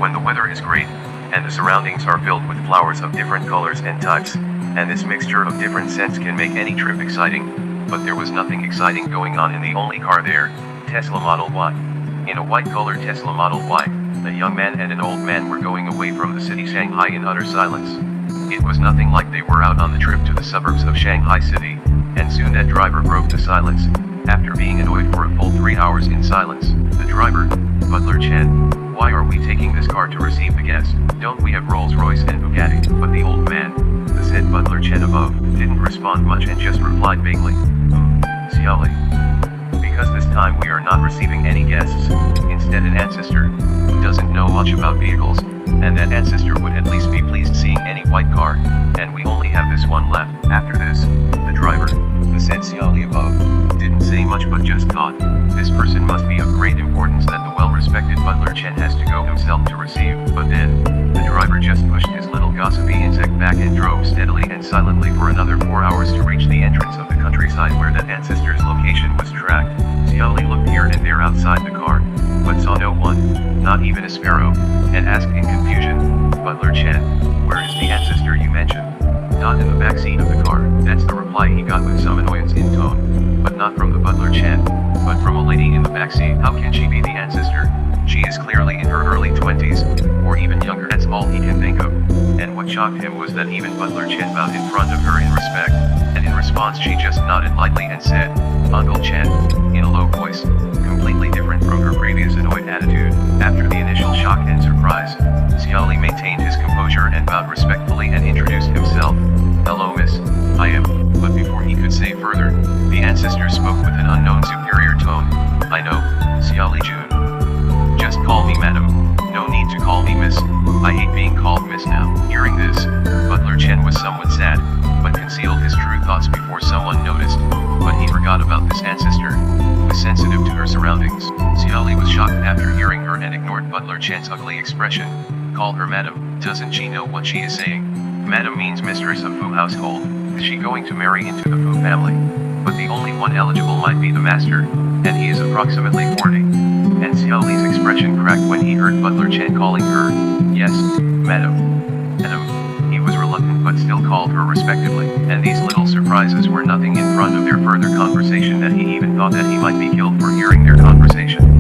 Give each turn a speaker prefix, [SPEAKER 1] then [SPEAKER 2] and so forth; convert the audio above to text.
[SPEAKER 1] when the weather is great, and the surroundings are filled with flowers of different colors and types, and this mixture of different scents can make any trip exciting, but there was nothing exciting going on in the only car there, Tesla Model Y. In a white-colored Tesla Model Y, a young man and an old man were going away from the city Shanghai in utter silence. It was nothing like they were out on the trip to the suburbs of Shanghai City, and soon that driver broke the silence. After being annoyed for a full 3 hours in silence, the driver, Butler Chen, "Why are we taking this car to receive the guest? Don't we have Rolls-Royce and Bugatti?" But the old man, the said Butler Chen above, didn't respond much and just replied vaguely, "Xiaoli. Because this time we are not receiving any guests, instead an ancestor, who doesn't know much about vehicles, and that ancestor would at least be pleased seeing any white car, and we only have this one left." After this, the driver, the said Xiaoli above, didn't say much but just thought, "This person must be of great importance that the well-respected Butler Chen has to go himself to receive." But then, the driver just pushed his little gossipy insect back and drove steadily and silently for another 4 hours to reach the entrance of the countryside where that ancestor's location was tracked. Xiaoli looked here and there outside the car, but saw no one, not even a sparrow, and asked in confusion, "Butler Chen, where is the ancestor you mentioned?" "Not in the back seat of the car." That's the reply he got with some annoyance in tone, but not from the Butler Chen, but from a lady in the back seat. How can she be the ancestor? She is clearly in her early 20s, or even younger. That's all he can think of. And what shocked him was that even Butler Chen bowed in front of her in respect, and in response she just nodded lightly and said, "Uncle Chen," in a low voice, completely different from her previous annoyed attitude. After the initial shock and surprise, Xiaoli maintained his composure and bowed respectfully and introduced himself. "Hello miss, I am," but before he could say further, the ancestor spoke with an unknown superior tone, "I know, Xiaoli Jun. Just call me madam, no need to call me miss, I hate being called miss now." Hearing this, Butler Chen was somewhat sad, but concealed his true thoughts before someone noticed, but he forgot about this ancestor, who was sensitive to her surroundings. Xiaoli was shocked after hearing her and ignored Butler Chen's ugly expression. "Call her madam, doesn't she know what she is saying? Madam means mistress of Fu household, is she going to marry into the Fu family? But the only one eligible might be the master, and he is approximately 40. And Xiaoli's expression cracked when he heard Butler Chen calling her, "Yes, madam. Madam." He was reluctant but still called her respectively, and these little surprises were nothing in front of their further conversation that he even thought that he might be killed for hearing their conversation.